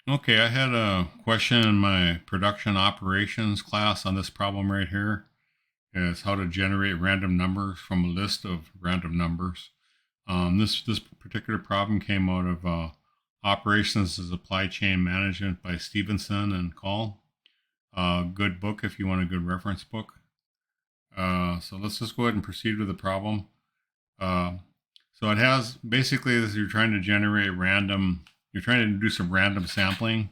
Okay, I had a question in my production operations class on this problem right here. Is how to generate random numbers from a list of random numbers. This particular problem came out of Operations and Supply Chain Management by Stevenson and Call. Good book if you want a good reference book. So let's just go ahead and proceed with the problem. Uh, so it has basically this, you're trying to generate random. You're trying to do some random sampling,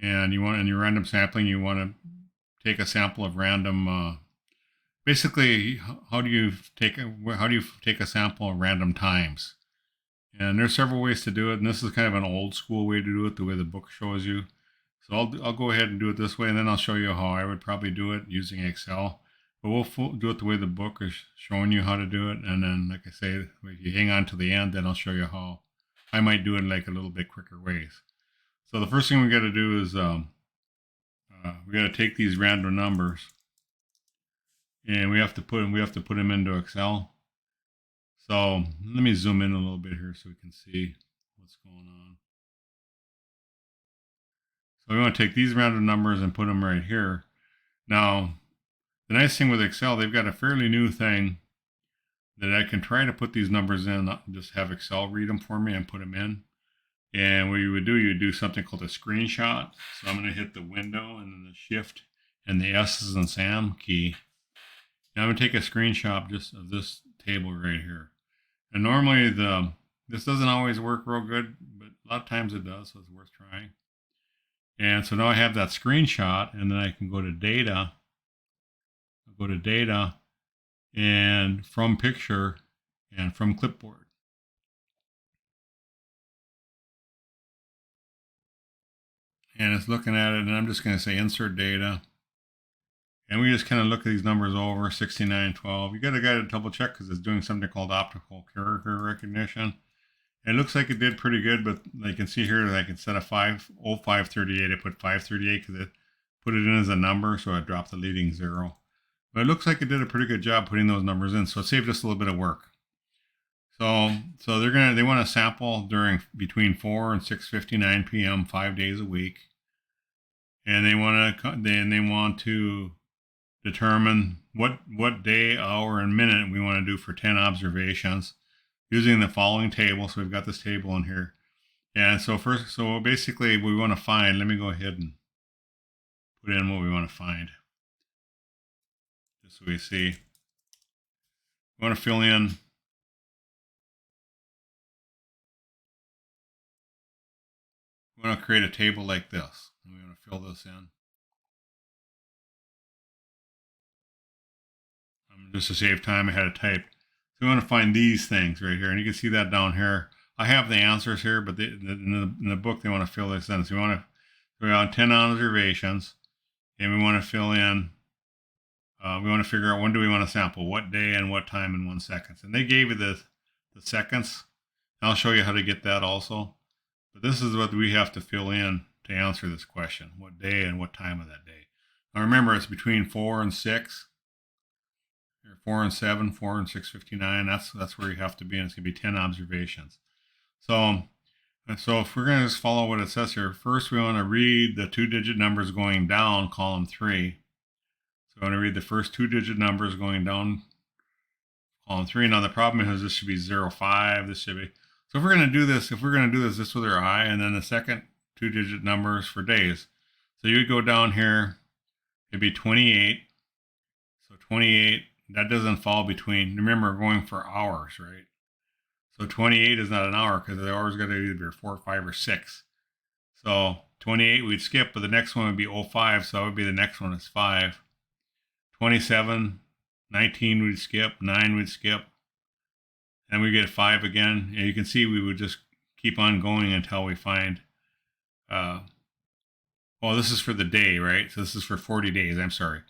and you want in your random sampling you want to take a sample of random basically how do you take a sample of random times, and there's several ways to do it, and this is kind of an old school way to do it the way the book shows you. So I'll go ahead and do it this way, and then I'll show you how I would probably do it using Excel, but do it the way the book is showing you how to do it, and then like I say, if you hang on to the end, then I'll show you how I might do it like a little bit quicker ways. So the first thing we got to do is we got to take these random numbers and we have to put them into Excel. So let me zoom in a little bit here so we can see what's going on. So we want to take these random numbers and put them right here. Now, the nice thing with Excel, they've got a fairly new thing that I can try to put these numbers in, just have Excel read them for me and put them in. And what you would do something called a screenshot. So I'm going to hit the window and then the shift and the S's and SAM key. Now I'm going to take a screenshot just of this table right here. And normally this doesn't always work real good, but a lot of times it does, so it's worth trying. And so now I have that screenshot, and then I can go to data. I'll go to data and from picture and from clipboard. And it's looking at it, and I'm just going to say insert data. And we just kind of look at these numbers over 6912. You got to double check because it's doing something called optical character recognition. It looks like it did pretty good, but I can see here that I can set a 50538. I put 538 because it put it in as a number, so I dropped the leading zero. But it looks like it did a pretty good job putting those numbers in, so it saved us a little bit of work. So they want to sample during between 4 and 6:59 p.m. 5 days a week, and they want to determine what day, hour, and minute we want to do for 10 observations using the following table. So we've got this table in here. And so basically we want to find, let me go ahead and put in what we want to find. Just so we see. We want to fill in, we want to create a table like this. And we want to fill this in. Just to save time, I had to type. So we want to find these things right here. And you can see that down here. I have the answers here, but in the book, they want to fill this in. So we want 10 observations, and we want to fill in, we want to figure out when do we want to sample, what day and what time in 1 second. And they gave you the seconds. I'll show you how to get that also. But this is what we have to fill in to answer this question, what day and what time of that day. Now remember, it's between 4 and 6. 4 and 7, 4 and 6:59. That's where you have to be, and it's gonna be 10 observations. So, if we're gonna just follow what it says here, first we want to read the two-digit numbers going down, column 3. So I want to read the first two-digit numbers going down, column 3. Now the problem is this should be 05. This should be so. If we're gonna do this, this with our eye, and then the second two-digit numbers for days. So you would go down here. It'd be 28. So 28. That doesn't fall between, remember, we're going for hours, right? So 28 is not an hour because the hour's got to either be 4, 5, or 6. So 28 we'd skip, but the next one would be 05, so that would be the next one is 5. 27, 19 we'd skip, 9 we'd skip, and we get 5 again. And you can see we would just keep on going until we find, well, this is for the day, right? So this is for 40 days, I'm sorry.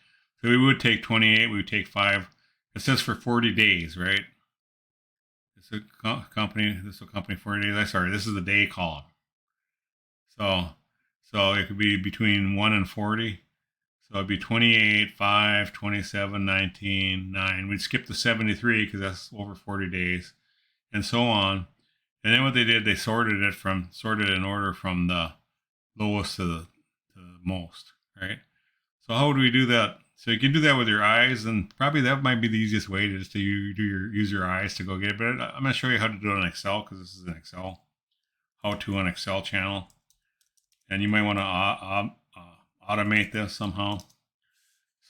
So we would take 28, we would take 5. It says for 40 days, right? This will company 40 days. I'm sorry, this is the day column. So it could be between 1 and 40. So it'd be 28, 5, 27, 19, 9. We'd skip the 73 because that's over 40 days, and so on. And then what they did, they sorted in order from the lowest to the most, right? So how would we do that? So you can do that with your eyes, and probably that might be the easiest way to just to use your eyes to go get it. But I'm going to show you how to do it on Excel because this is an Excel how-to on Excel channel, and you might want to automate this somehow.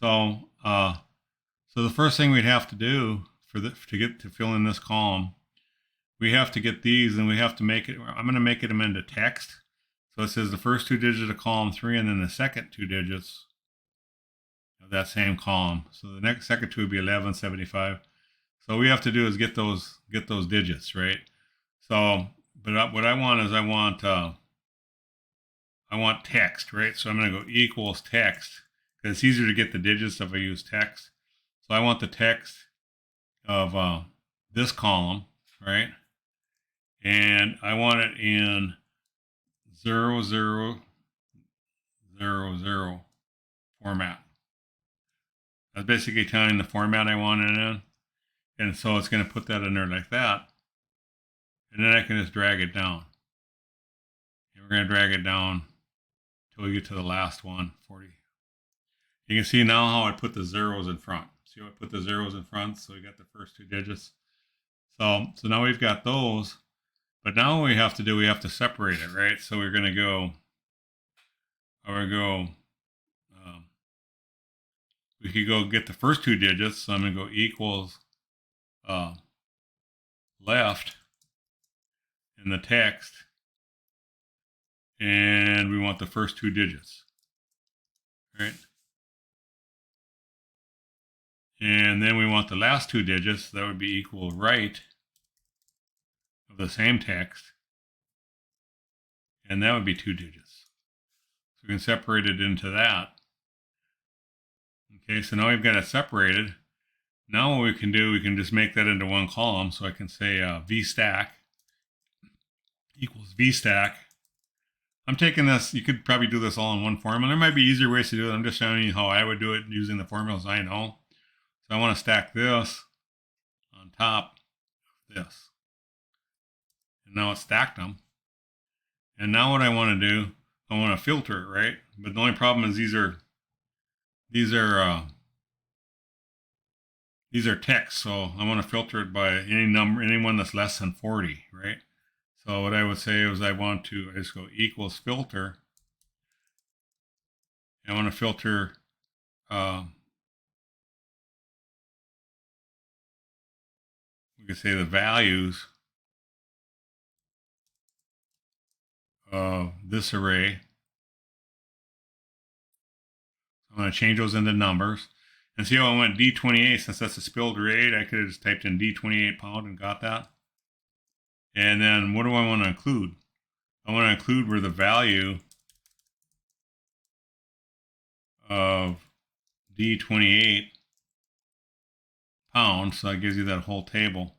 So so the first thing we'd have to do to fill in this column, we have to get these, and we have to make it. I'm going to make them into text. So it says the first two digits of column 3, and then the second two digits of that same column. So the next second two would be 1175. So what we have to do is get those digits, right? So, but what I want is I want text, right? So I'm going to go equals text because it's easier to get the digits if I use text. So I want the text of this column, right? And I want it in 0000 format. That's basically telling the format I want it in. And so it's going to put that in there like that. And then I can just drag it down. And we're going to drag it down until we get to the last one, 40. You can see now how I put the zeros in front. See how I put the zeros in front? So we got the first two digits. So now we've got those. But now what we have to do, we have to separate it, right? So we're going to go, we could go get the first two digits. So I'm going to go equals left in the text. And we want the first two digits, right? And then we want the last two digits. That would be equal right of the same text. And that would be two digits. So we can separate it into that. Okay, so now we've got it separated. Now what we can do, we can just make that into one column. So I can say VStack equals VStack. I'm taking this, you could probably do this all in one formula. There might be easier ways to do it. I'm just showing you how I would do it using the formulas I know. So I want to stack this on top of this. And now it's stacked them. And now what I want to do, I want to filter it, right? But the only problem is these are text, so I want to filter it by anyone that's less than 40, right? So what I would say is I just go equals filter. I want to filter we could say the values of this array. I'm going to change those into numbers. And see how I went D28, since that's a spilled rate, I could have just typed in D28 pound and got that. And then what do I want to include? I want to include where the value of D28 pounds, so that gives you that whole table,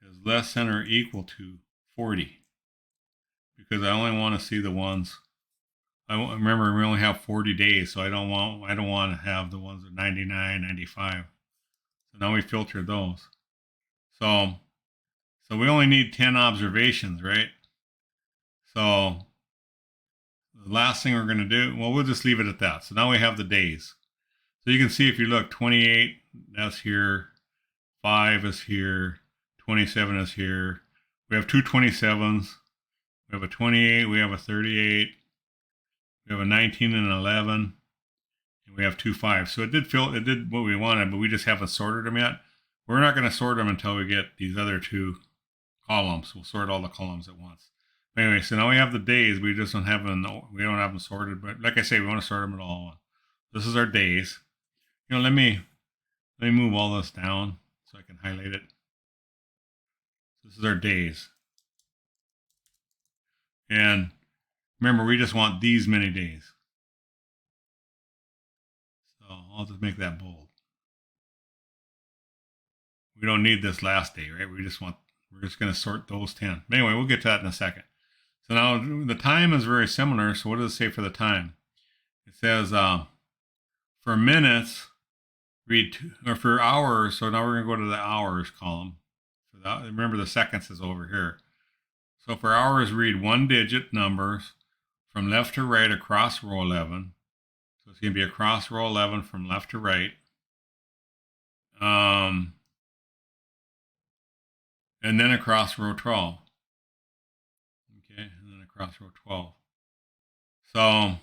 is less than or equal to 40. Because I only want to see the ones. Remember, we only have 40 days, so I don't want to have the ones at 99, 95. So now we filter those. So we only need 10 observations, right? So the last thing we're going to do, well, we'll just leave it at that. So now we have the days. So you can see if you look, 28, that's here. 5 is here. 27 is here. We have two 27s. We have a 28. We have a 38. We have a 19 and an 11. And we have two 5s. So it did what we wanted, but we just haven't sorted them yet. We're not going to sort them until we get these other two columns. We'll sort all the columns at once. But anyway, so now we have the days. We just don't have them. We don't have them sorted. But like I say, we want to sort them at all. This is our days. You know, let me move all this down so I can highlight it. This is our days. And remember, we just want these many days. So I'll just make that bold. We don't need this last day, right? We're just going to sort those 10. But anyway, we'll get to that in a second. So now the time is very similar. So what does it say for the time? It says for minutes, or for hours. So now we're going to go to the hours column. Remember, the seconds is over here. So for hours, read one digit numbers. from left to right across row 11. So it's going to be across row 11 from left to right. And then across row 12. Okay, and then across row 12. So,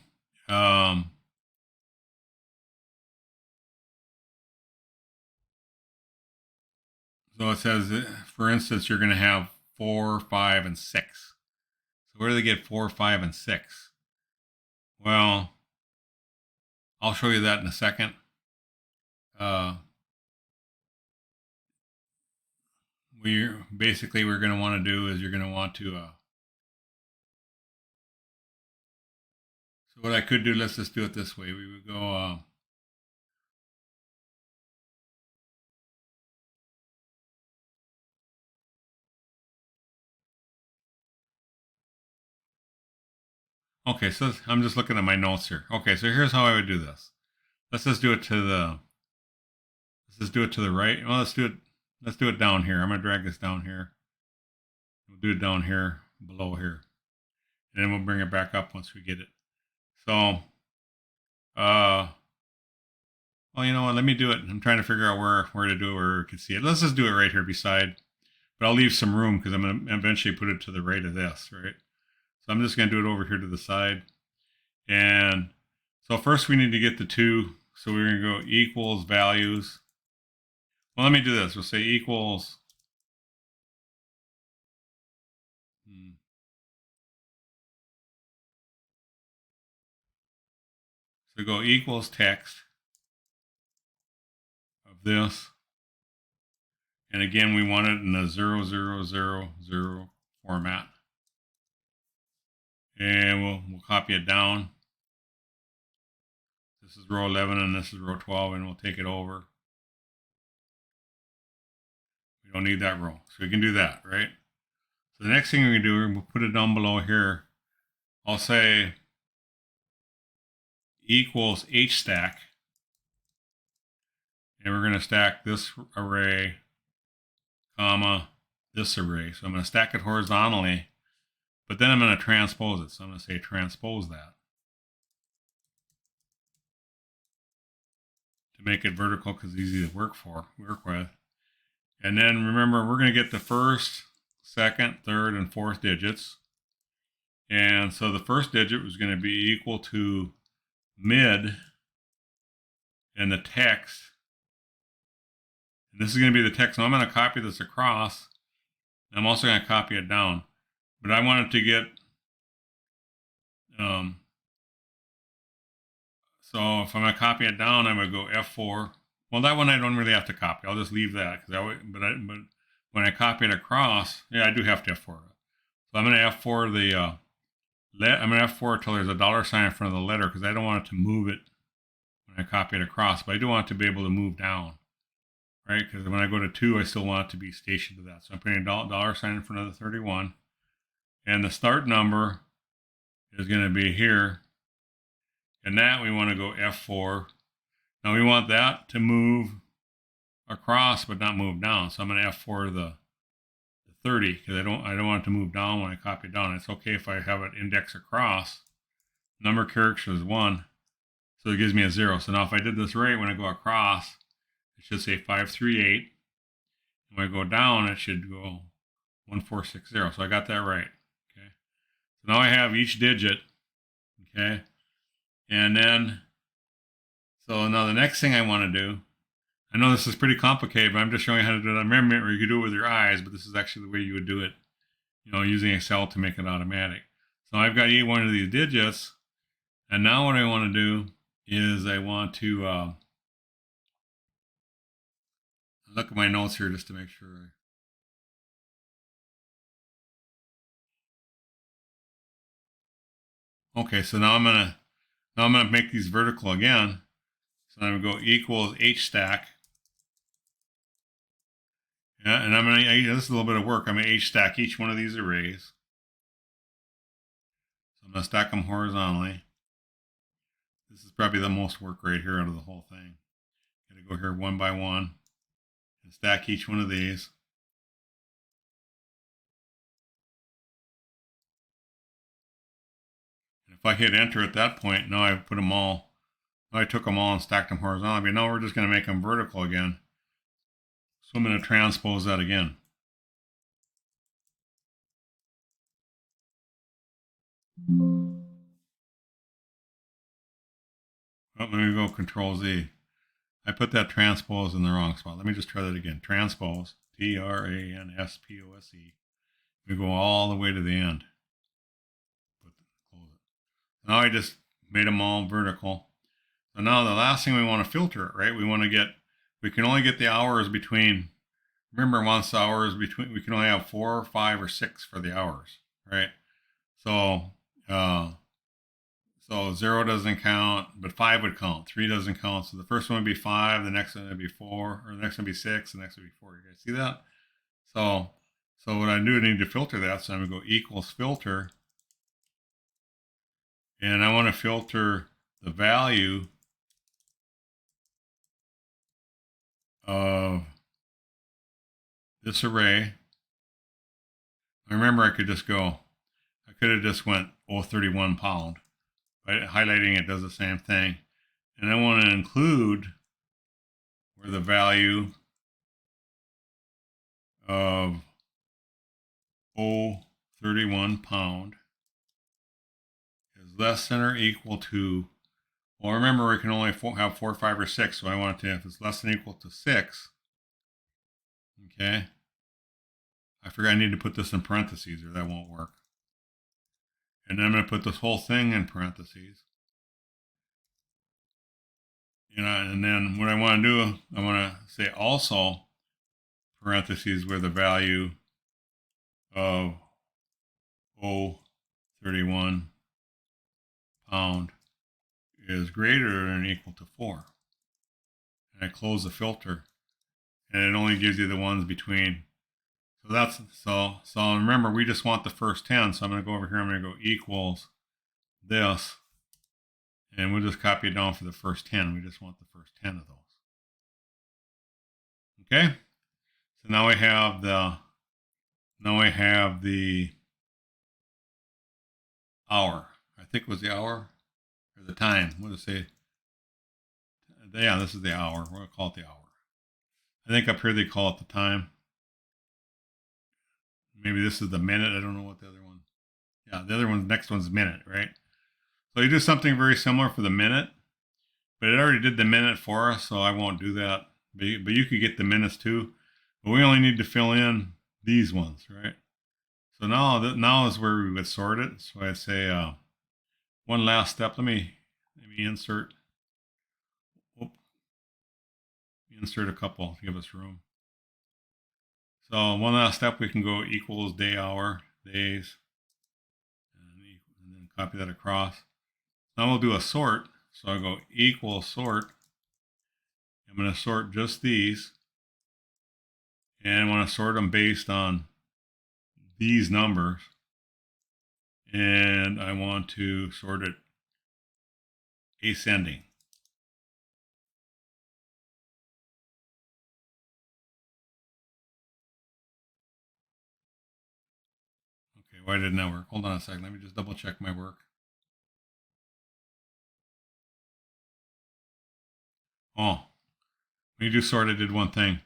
so it says, for instance, you're going to have 4, 5, and 6. So where do they get 4, 5, and 6? Well, I'll show you that in a second. We're going to want to do is you're going to want to. So what I could do, let's just do it this way. We would go. Okay, so I'm just looking at my notes here. Okay, so here's how I would do this. Let's just do it to the. Let's just do it to the right. Well, let's do it. Let's do it down here. I'm gonna drag this down here. We'll do it down here, below here, and then we'll bring it back up once we get it. So, well, you know what? Let me do it. I'm trying to figure out where to do it, where we can see it. Let's just do it right here beside. But I'll leave some room because I'm going to eventually put it to the right of this, right? So I'm just going to do it over here to the side. And so first we need to get the 2. So we're going to go equals values. Well, let me do this. We'll say equals. So go equals text of this. And again, we want it in a 0000 format. And we'll copy it down. This is row 11 and this is row 12, and we'll take it over. We don't need that row, so we can do that, right? So the next thing we can do, we'll put it down below here. I'll say equals H stack, and we're going to stack this array, comma, this array. So I'm going to stack it horizontally, but then I'm going to transpose it. So I'm going to say transpose that to make it vertical because it's easy to work with. And then remember, we're going to get the first, second, third, and fourth digits. And so the first digit was going to be equal to mid and the text. And this is going to be the text. So I'm going to copy this across. I'm also going to copy it down. But I want it to get, so if I'm going to copy it down, I'm going to go F4. Well, that one I don't really have to copy. I'll just leave that. But when I copy it across, yeah, I do have to F4 it. So I'm going to F4 I'm going to F4 until there's a $sign in front of the letter because I don't want it to move it when I copy it across. But I do want it to be able to move down, right? Because when I go to 2, I still want it to be stationed to that. So I'm putting a $sign in front of the 31. And the start number is going to be here. And that we want to go F4. Now we want that to move across but not move down. So I'm going to F4 the 30 because I don't want it to move down when I copy it down. It's okay if I have it index across. Number character is 1. So it gives me a 0. So now if I did this right, when I go across, it should say 538. And when I go down, it should go 1460. So I got that right. Okay. So now I have each digit. Okay. And then, so now the next thing I want to do, I know this is pretty complicated, but I'm just showing you how to do it on memory, or you could do it with your eyes, but this is actually the way you would do it, using Excel to make it automatic. So I've got each one of these digits, and now what I want to do is I want to look at my notes here just to make sure. Okay, so now I'm gonna make these vertical again. So I'm gonna go equals H stack. Yeah, and this is a little bit of work. I'm gonna H stack each one of these arrays. So I'm gonna stack them horizontally. This is probably the most work right here out of the whole thing. Gotta go here one by one and stack each one of these. And if I hit enter at that point, now I put them all, I took them all and stacked them horizontally, but now we're just going to make them vertical again. So I'm going to transpose that again. Oh, let me go Control Z. I put that transpose in the wrong spot. Let me just try that again. Transpose, Transpose. We go all the way to the end. Close it. Now I just made them all vertical. So now the last thing we want to filter it, right? We can only get the hours between, remember once the hours between, we can only have 4, 5, or 6 for the hours, right? So, so 0 doesn't count, but 5 would count. 3 doesn't count. So the first one would be 5, the next one would be 4, or the next one would be 6, the next one would be 4. You guys see that? So what I do, I need to filter that. So I'm going to go equals filter. And I want to filter the value of this array. Remember, I could have just went 0.31 pound. But highlighting it does the same thing. And I want to include where the value of 0.31 pound is less than or equal to, well, remember we can only have 4, 5, or 6, so I want it to, if it's less than or equal to 6, okay, I forgot I need to put this in parentheses or that won't work. And then I'm going to put this whole thing in parentheses. And then what I want to do, I want to say also parentheses where the value of 0.31 pound is greater than or equal to 4. And I close the filter, and it only gives you the ones between. So remember, we just want the first 10. So I'm going to go over here. I'm going to go equals this, and we'll just copy it down for the first 10. We just want the first 10 of those. Okay. So now we have the hour. I think it was the hour or the time. What does it say? Yeah, this is the hour. We're going to call it the hour. I think up here they call it the time. Maybe this is the minute. I don't know what the other one. Yeah, the other one, next one's minute, right? So you do something very similar for the minute, but it already did the minute for us, so I won't do that. But you could get the minutes too. But we only need to fill in these ones, right? So now is where we would sort it. So I'd say one last step. Let me insert. Insert a couple to give us room. So one last step, we can go equals day, hour, days, and then copy that across. Now we'll do a sort. So I'll go equals sort. I'm going to sort just these. And I want to sort them based on these numbers. And I want to sort it ascending. Okay, why didn't that work? Hold on a second. Let me just double check my work. Oh, when you do sort, I did one thing.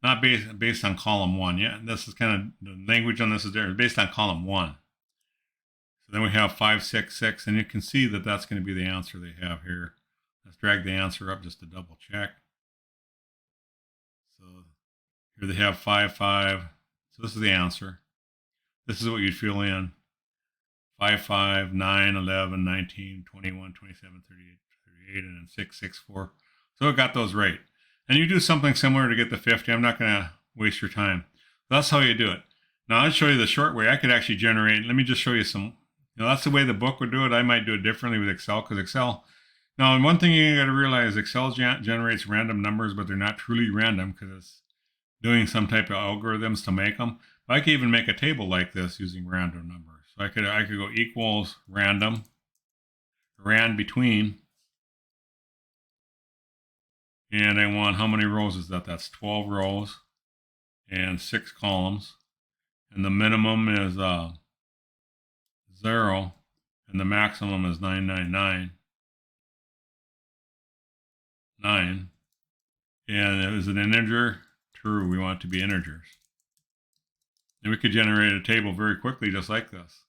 Not based on column 1. Yeah, this is kind of, the language on this is there. It's based on column 1. So then we have 5, 6, 6, and you can see that that's going to be the answer they have here. Let's drag the answer up just to double check. So here they have 5, 5. So this is the answer. This is what you'd fill in. 5, 5, 9, 11, 19, 21, 27, 38, 38, and then 6, 6, 4. So it got those right. And you do something similar to get the 50. I'm not going to waste your time. That's how you do it. Now I'll show you the short way. I could actually generate, let me just show you some, that's the way the book would do it. I might do it differently with Excel, because Excel, now one thing you got to realize, Excel generates random numbers, but they're not truly random because it's doing some type of algorithms to make them. But I could even make a table like this using random numbers. So I could go equals random, rand between, and I want, how many rows is that? That's 12 rows and 6 columns. And the minimum is 0. and the maximum is 9999. And is it an integer? True, we want it to be integers. And we could generate a table very quickly just like this.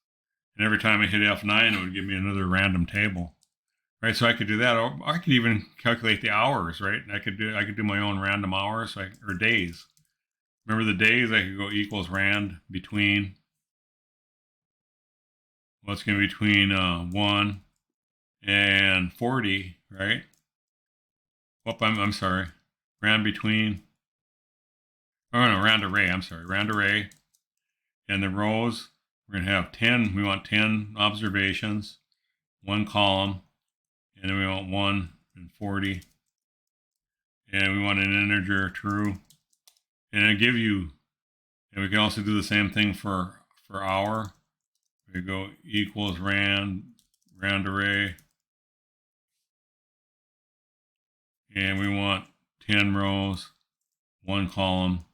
And every time I hit F9, it would give me another random table. Right, so I could do that. Or I could even calculate the hours, right? I could do my own random hours, or days. Remember the days? I could go equals rand between. Well, it's going to be between 1 and 40, right? Whoop, I'm sorry. Rand between. Oh no, randarray. I'm sorry, randarray. And the rows, we're going to have 10. We want 10 observations, one column, and then we want 1 and 40. And we want an integer true. And it'll give you, and we can also do the same thing for hour. We go equals randarray. And we want 10 rows, one column.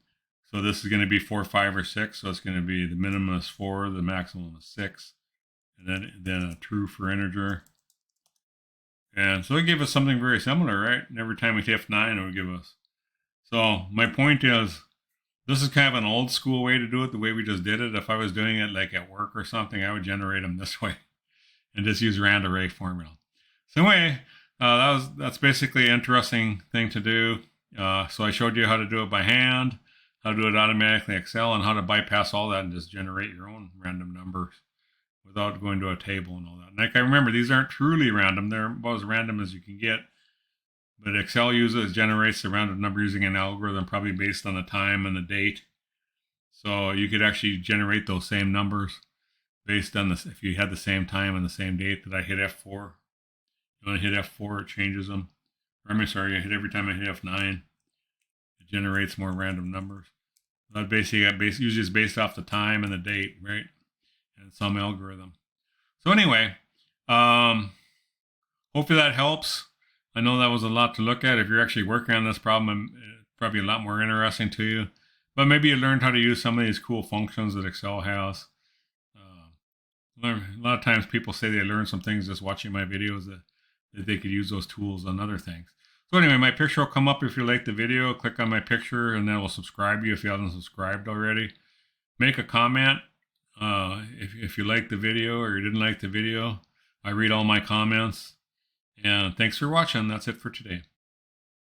So this is going to be 4, 5, or 6. So it's going to be the minimum is 4, the maximum is 6. And then a true for integer. And so it gave us something very similar, right? And every time we hit F9, it would give us. So my point is, this is kind of an old school way to do it, the way we just did it. If I was doing it like at work or something, I would generate them this way and just use randarray formula. So anyway, that's basically an interesting thing to do. So I showed you how to do it by hand, how to do it automatically in Excel, and how to bypass all that and just generate your own random numbers without going to a table and all that. And like I remember, these aren't truly random. They're about as random as you can get. But Excel generates the random number using an algorithm probably based on the time and the date. So you could actually generate those same numbers based on this. If you had the same time and the same date that I hit F4, you want to hit F4, it changes them. I'm sorry, I hit every time I hit F9, it generates more random numbers. That basically usually is based off the time and the date, right? And some algorithm. So anyway, hopefully that helps. I know that was a lot to look at. If you're actually working on this problem, it's probably a lot more interesting to you. But maybe you learned how to use some of these cool functions that Excel has. A lot of times people say they learn some things just watching my videos that they could use those tools on other things. So anyway, my picture will come up if you like the video. Click on my picture and then we'll subscribe you if you haven't subscribed already. Make a comment if you liked the video or you didn't like the video. I read all my comments. And thanks for watching. That's it for today.